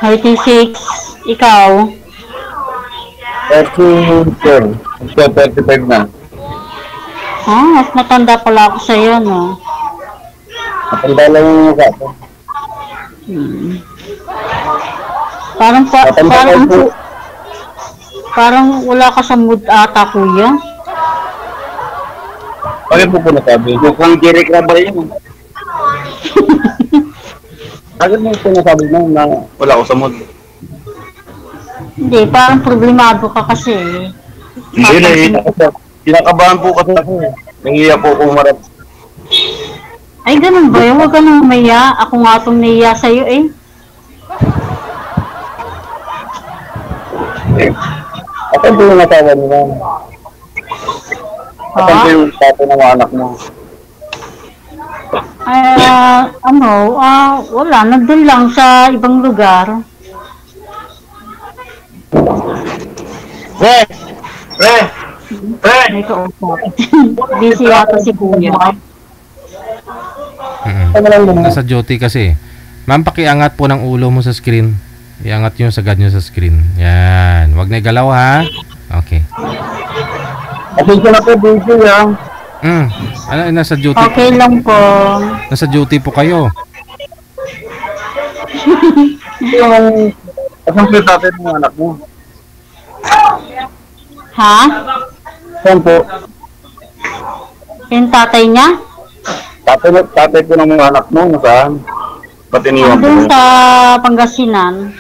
36. Ikaw? 34. 35 na. Mas matanda pala ako sa'yo, no? Matanda lang yung mukha ko. Parang wala ka sa mood ata, kuya. Bakit po nasabi? Mukhang Jerry Crabal yun. Bakit mo po nasabi mo na wala ako sa mood? Hindi, parang problemado ka kasi. Hindi, kinakabahan po kasi ako. Nangiya po akong marap. Ay, ganun ba yun? Huwag ka nang umaya. Ako nga itong naiya sa'yo eh. Ako po yung natawa nila. Ako po yung tato ng mga anak mo. Wala. Nandun lang sa ibang lugar. May kausap. Busy yata si kuya. Nasa duty kasi. Ma'am, pakiangat po ng ulo mo sa screen. Iangat nyo, sagad nyo sa screen. Yan. Huwag na igalaw ha. Okay. Pasensya na po, busy yan. Nasa duty. Okay lang po. Nasa duty po kayo. Yung asang natin ng anak mo. Ha? Saan po? Yung tatay niya? Tatay ko ng mga anak mo, nasaan? Patiniwan Andun mo. sa Pangasinan.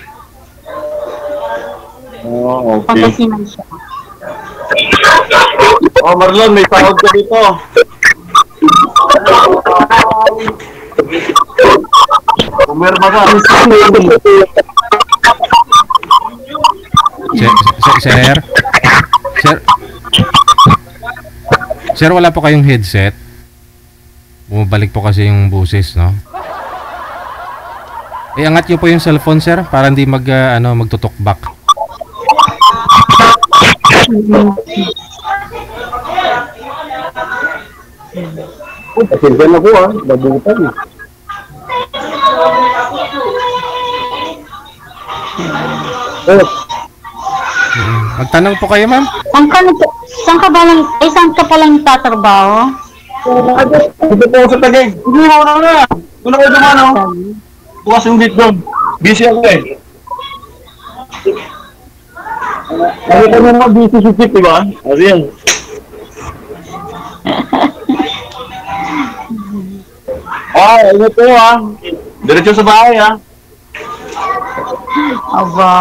Okay. Pangasinan siya. Marlon, may sahod ka dito. Pumirma ka. Sir, wala po kayong headset? Bumabalik po kasi yung boses, no? Angat nyo po yung cellphone, sir, para hindi magtutok-back. Pasensya na po, nabutan. Magtanong po kayo, ma'am. Saan ka palang tatrabaho? Dito po sa Tagay. Hindi mo na. Una kayo dumano. Bukas yung dito. Busy ako eh. Nakita mo mga busy si Chip, diba? Ano yan? Ingat po Diretso sa bahay Aba.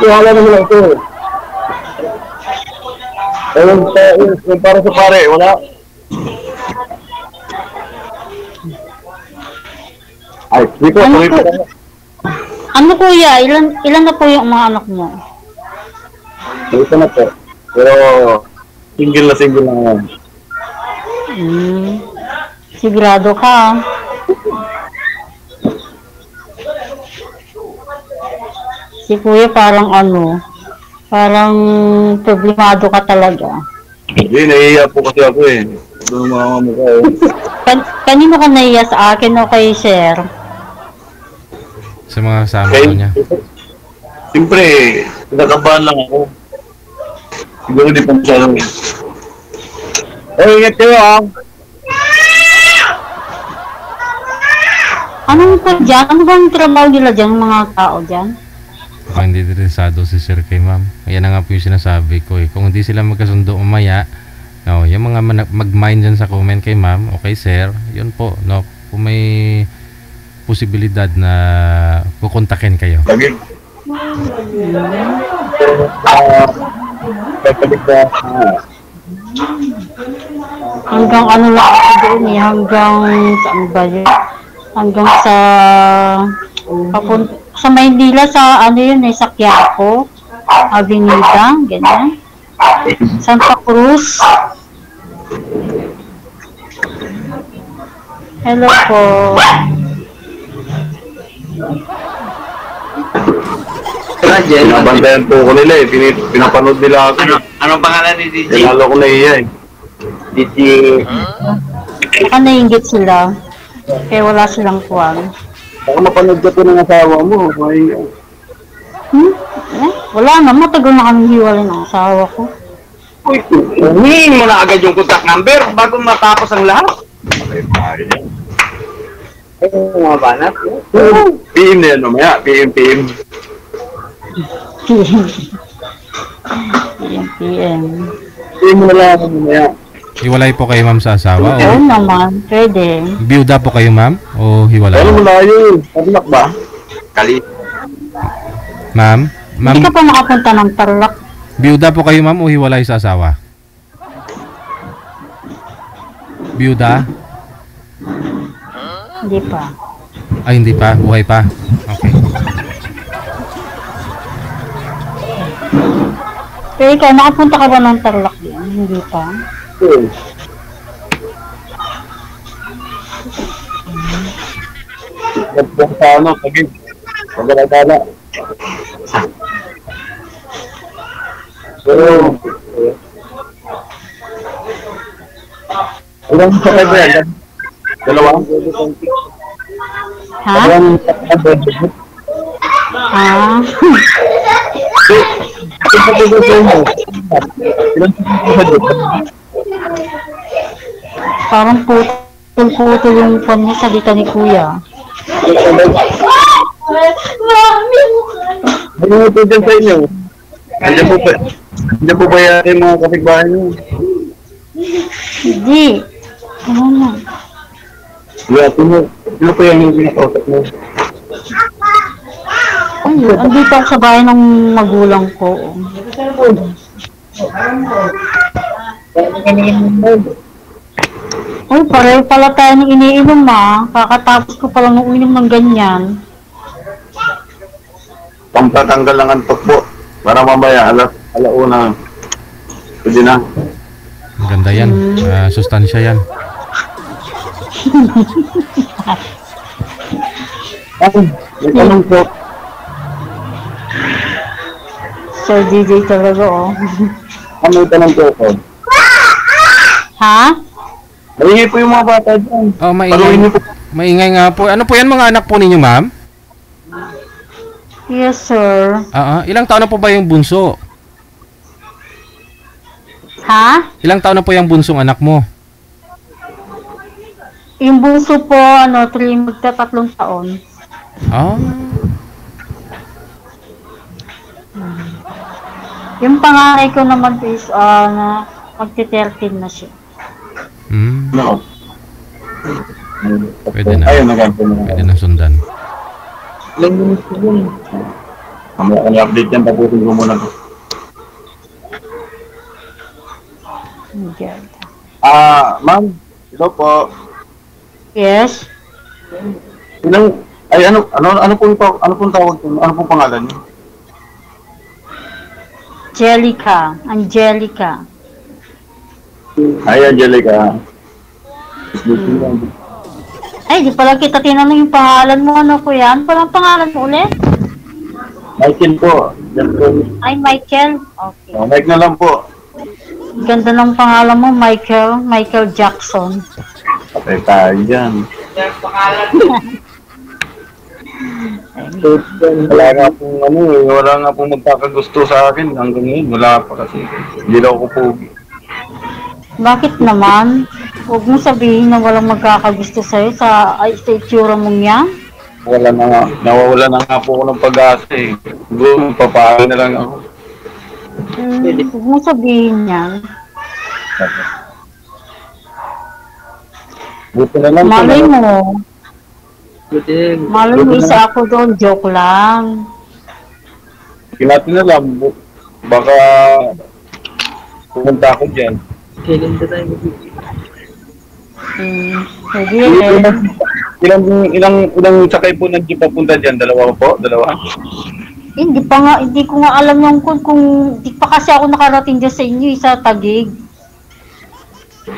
Wala na lang ito. Yung para sa pare, wala. Ay, dito, Ano kuya? Ilan na po yung mga anak mo? Dito na po. Pero, single na ngayon. Sigurado ka. Si kuya parang problemado ka talaga. Hindi, naiiyak po kasi ako eh. Doon mga mukha Kanino ka naiiyak, sa akin o kay sir? Sa mga kasama niya. Siyempre, nakabahan lang ako. Siguro di pa masyadong. Ingat kayo Anong po dyan? Ano bang trabaho nila dyan, mga tao dyan? Baka hindi interesado si sir kay ma'am. Ayan na nga po yung sinasabi ko eh. Kung hindi sila magkasundo umaya, yung mga mag-mind dyan sa comment kay ma'am o kay sir, yun po, no? Kung may posibilidad na kukontakin kayo. Hanggang ano lang ako doon eh, hanggang saan ba yun? Hanggang sa Maynila, sa sa Quiapo, Avenida, ganyan. Santa Cruz. Hello po. Nabantayan po ko nila eh. Pinapanood nila ako. Anong pangalan ni DJ? Lalo ko na iya eh. Diti. Baka naiingit sila. Kaya wala silang kuwan. Baka mapanood ka po ng asawa mo. May... Wala na, matagal na kami hiwalay ng asawa ko. Uy, humihin mo na agad yung contact number bago matapos ang lahat. Okay, pare yan. Ay, mga banat. PM na yan mamaya. PM. PM. PM. PM mo na lang mamaya. Hiwalay po kayo ma'am sa asawa Oo o naman, pwede. biyuda po kayo ma'am o hiwalay? Ano mo na yun? Tarlac ba? Kali. Ma'am? Ma'am, Hindi ka pa nakapunta ng Tarlac. biyuda po kayo ma'am o hiwalay sa asawa? Biyuda? Hindi pa. Ay, hindi pa. Buhay pa. Okay. Pero ikaw, nakapunta ka ba ng Tarlac din? Hindi pa. Nagpong sa ano, tagig. Pagkalagala. Pero, ilang sakay ba yan? Dalawa? Ha? Dalawang sakay ba yan? Ah. Ilang sakay ba yan? Ilang sakay ba yan? Parang putol-putol yung kanya salita ni Kuya. Ano po dyan sa inyo? Andiyan po ba yan yung mga kapitbahay nyo? Hindi. Ano na? Yeah, sino po yan yung pinakausap mo? Ayun, andito ako sa bahay ng magulang ko. Uy, pareho pala tayo ng iniinom Kakatapos ko palang uminom ng ganyan. Pampatanggal ng antok po. Para mamaya, alauna. Pwede na. Ang ganda yan. Sustansya yan. May tanong po. Sir DJ talaga May tanong po ako. Ha? Maingay po yung mga bata dyan. Oh, Paluin niyo maingay. po. Maingay nga po. Ano po yan mga anak po ninyo ma'am? Yes, sir. Ilang taon na po ba yung bunso? Ha? Ilang taon na po yung bunsong anak mo? Yung bunso po, 3 taon. Ah, Yung panganay ko naman is, magti-13 na siya. No. Pwede na. Ayun, naganto na. Pwede na sundan. Ilang minutes po yun. Mamaya ko update yan, tapusin ko muna to. Ma'am, hello po. Yes? Ano pong tawag ko? Ano pong pangalan niyo? Angelica. Ay, Angelica. Ay, di pala kita tinanong yung pangalan mo, kuya? Ano palang pangalan mo ulit? Michael po. Yan po. Ay, Michael. Okay. Mike na lang po. Ganda ng pangalan mo, Michael Jackson. Patay tayo dyan. Wala nga pong magkakagusto sa akin hanggang ngayon. Wala pa kasi. Hindi daw ako pogi. Bakit naman? Huwag mo sabihin na walang magkakagusto sa'yo sa itsura mong yan. Nawawala na nga po ako ng pag-asa eh. Siguro, papaano na lang ako. Huwag mo sabihin yan. Buti na lang. Malay mo. Malay mo isa ako doon. Joke lang. Kinati na lang. Baka pumunta ako dyan. Sige. Ilang sakay po nang jeep papunta dyan? Dalawa po? Dalawa? Hindi ko nga alam yung kung di pa kasi ako nakarating dyan sa inyo, sa Taguig.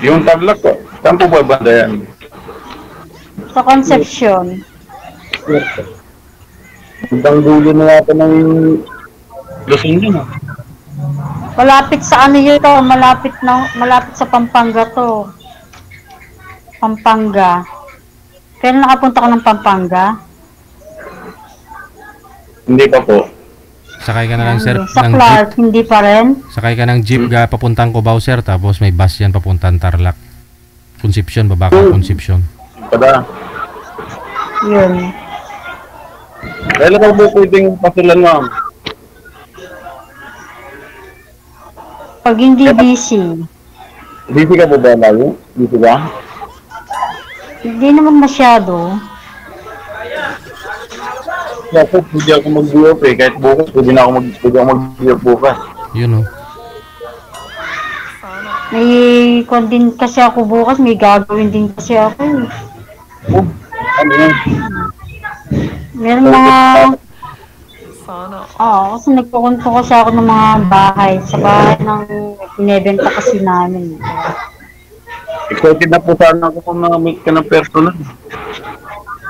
Yung Tarlac ko. Saan po ba banda yan? Sa Concepcion. Hanggang dulo na yata ng Luzon yun. Malapit sa ano yun to, malapit sa Pampanga to. Pampanga. Pero nakapunta ka ng Pampanga? Hindi pa po. Sakay ka na lang, sir, Sa ng jeep. Clark, hindi pa rin. Sakay ka ng jeep papuntang Cubao, sir, tapos may bus yan papuntang Tarlac. Concepcion, Babaca, Concepcion. Kada. Yun. Kailan ka po pwedeng pasulan, ma'am? Pag hindi busy, Busy ka po ba lalo? Busy ka? hindi naman masyado. Kasi pwede ako mag-diop eh. Kahit bukas, pwede ako mag-diop bukas. Yun, oh. May kwan din kasi ako bukas, may gagawin din kasi ako. Oh, ano yan? Meron mga... kasi nagpupunto kasi ako ng mga bahay. Sa bahay ng binebenta kasi namin. Excited na po sana ako kung na-meet ka ng personal.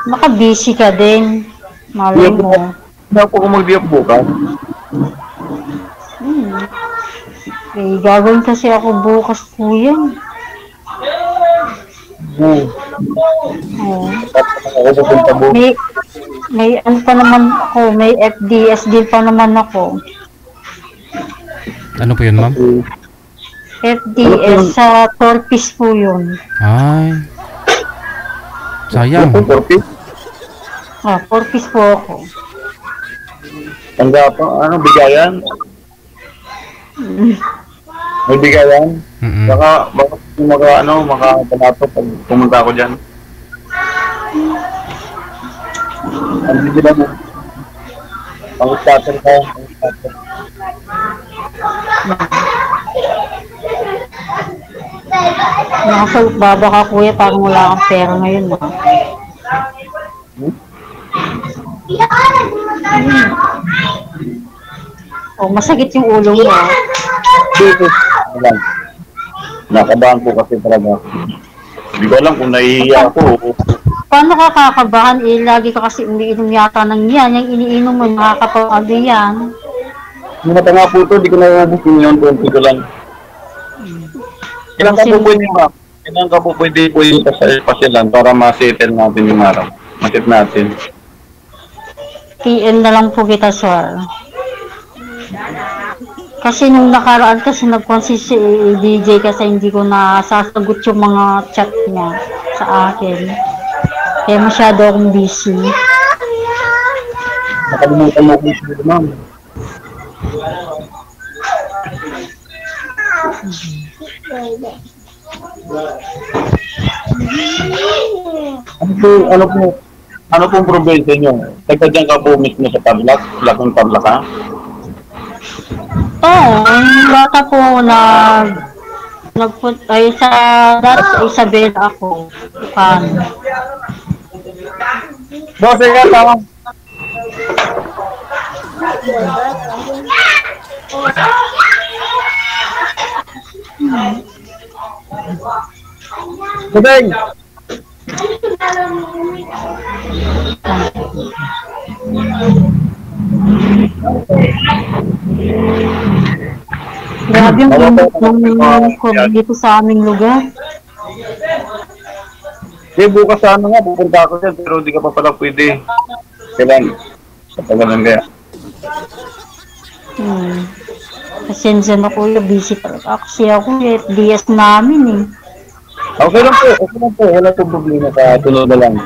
Baka busy ka din. Malay mo. Hindi ako kung mag-diop bukas. May gagawin kasi ako bukas po yan. Oo. Ako pupunta bukas. May ano pa naman ako, may FDS din pa naman ako. Ano po yun, ma'am? FDS sa Torpis po yun. Ay. Sayang. Torpis po ako. Tanda pa, ano, bigayan? May bigayan? Mm-mm. Baka makapanato pag pumunta ako dyan. Ang bigla mo. Pang-starter ka. Baba ka kuya, parang wala kang pera ngayon. Masakit yung ulo mo. Dito. Alam. Nakabahan po kasi talaga. Hindi ko alam kung nahihiya ako. Paano ka kakabahan? Lagi ka kasi umiinom yata ng yan. Yung iniinom mo, nakakapag yan. Muna nga po ito, di ko naubos yun, 20 ko lang. Kailan ka po pwede, ma'am? Kailan ka po pwede pasyalan para ma-settle natin yung araw? Ma-set natin. PM na lang po kita, sir. Kasi nung nakaraan kasi nagkonsi si DJ kasi hindi ko nasasagot yung mga chat niya sa akin. Kaya masyado akong busy. Nakalimutan mo kung sino, ma'am. Ano pong probinsya nyo? Nagkadyan ka po mismo sa Tarlac? Lakong Tarlac ka? Yung bata po ay sa Isabel ako. Paano? Bose ka, tama. Budeng! Grabe yung init ng COVID dito sa aming lugar. Bukas sana nga, pupunta ako dyan, pero di ka pa pala pwede. Kailan? Kapagalan kaya. Pasensya na kuya, busy talaga kasi ako. FDS namin eh. Okay lang po. Wala po problema sa tunod na lang.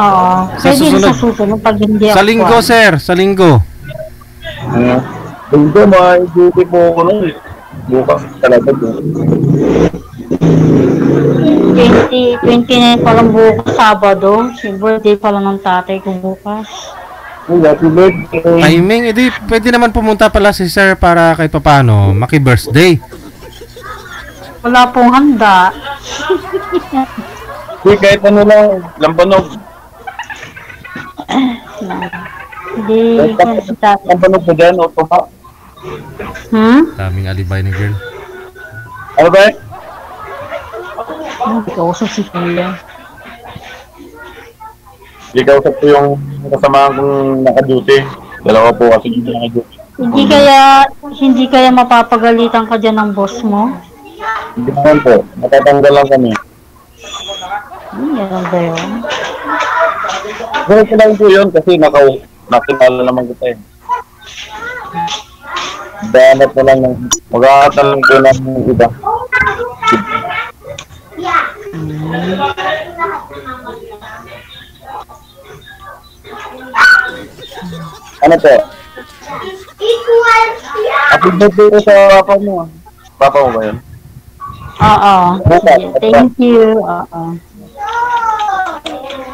Oo. Pwede rin sa susunod pag hindi ako. Sa linggo, sir. Sa linggo. Linggo, may duty po ako nun. Bukas talaga po. 29 pa lang bukas, Sabado. Birthday pa lang ng tatay ko bukas. Happy birthday. Timing, edi pwede naman pumunta pala si sir para kahit papano maki-birthday. Wala pong handa. Kahit ano lang, lampanog. Hindi ko si tatay. Lampanog po dyan, o tupa. Daming alibay ni girl. Ano ba eh? Hindi ko usap si kuya. Ikaw sa po yung kasamahan kong naka-duty. Dalawa po kasi yung naka-duty. Hindi kaya mapapagalitan ka dyan ng boss mo? Hindi naman po. Matatanggal lang kami. Yan ba yun? Pero ko lang po yun kasi nakilala naman kita eh. Dahanap na lang ng mag-aatalang ko ng iba. Ano po? Apig na po sa papa mo. Papa mo ba yun? Oo. Thank you. Oo.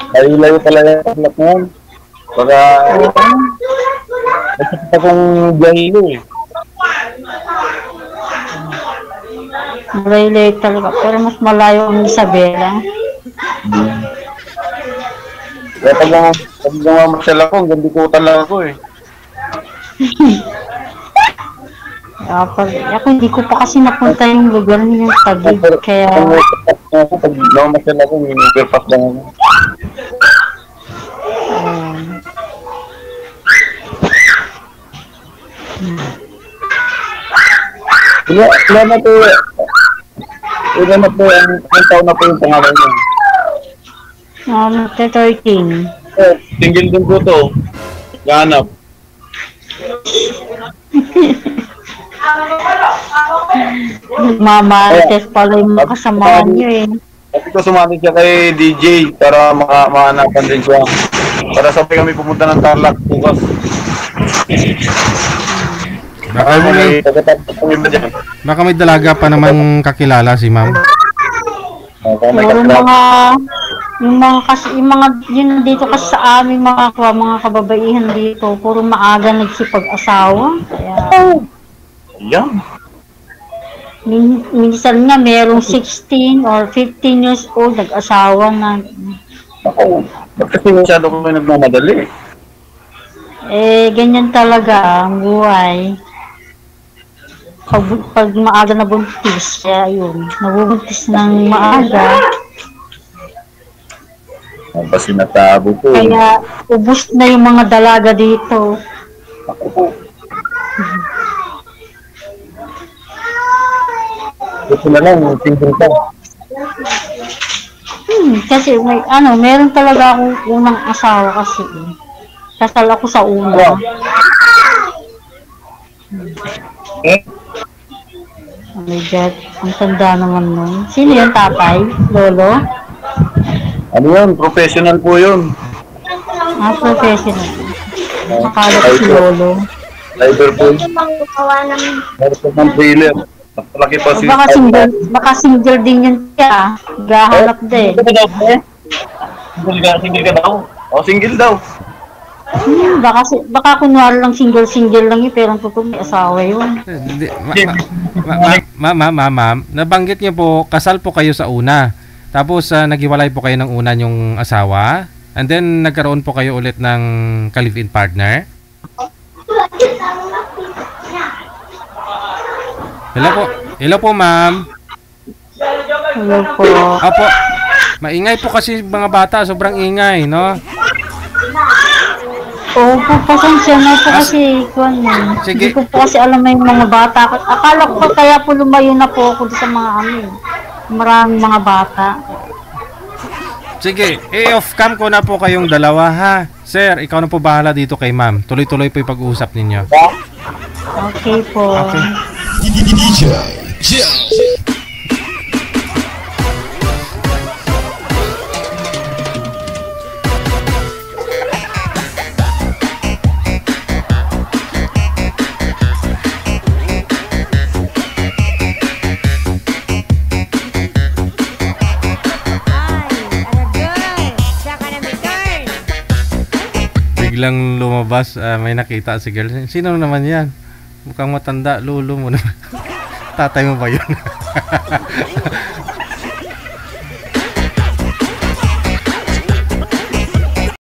Layo-layo talaga ang lahat ngayon. Baka nasakit akong biyahilo eh. Malayo talaga. Pero mas malayo ang Isabela. Kaya pag mamasyal ako, gandi ko talaga ako eh. Ako hindi ko pa kasi napunta yung lugar niya Taguig. Kaya Pag mamasyal ako, may overpass lang ako. Ilan na po, ang taon na po yung pangalan niya. 13. Single din po to. Ganap. Mamarites pala yung mga kasamahan niyo eh. Kasi ko sumali siya kay DJ para makahanapan din siya. Para sabay kami pumunta ng Tarlac bukas. Baka may dalaga pa naman kakilala si ma'am. Puro yung mga yun dito kasi sa aming mga kababaihan dito, puro maaga nagsipag-asawa. Kaya Yan. minsan nga merong 16 or 15 years old nag-asawa na. Ako, ba't kasi masyado kami nagmamadali? Ganyan talaga ang buhay. Pag maaga na buntis, kaya yun, nabubuntis ng maaga. Ang pa sinatabo ko. Kaya ubos na yung mga dalaga dito. Ako po. Ito na lang, single ka. Kasi meron talaga akong unang asawa kasi eh. Kasal ako sa una. Oh my God, ang tanda naman nun. Sino yun, tatay? Lolo? Ano yun? Professional po yun. Professional. Akala ko si Lolo. Driver po yun. Meron po ng trailer. Malaki pa si... Baka single din yun siya. Gahanap din. Single ka daw? O, single daw. Baka kunwari lang single lang yun, pero ang totoo may asawa yun. Ma'am, nabanggit niyo po, kasal po kayo sa una. Tapos naghiwalay po kayo ng una yung asawa. And then nagkaroon po kayo ulit ng ka-live-in partner. Hello po ma'am. Hello po. Apo, maingay po kasi mga bata, sobrang ingay, no? Opo, pasensya na po kasi hindi ko po kasi alam yung mga bata. Akala ko kaya po lumayo na po ako sa mga maraming mga bata. Sige, off-cam ko na po kayong dalawa ha. Sir, ikaw na po bahala dito kay ma'am. Tuloy-tuloy po yung pag-uusap ninyo. Okay po. Okay. Biglang lumabas, may nakita si girl. Sino naman yan? Mukhang matanda, lolo mo na. Tatay mo ba yun?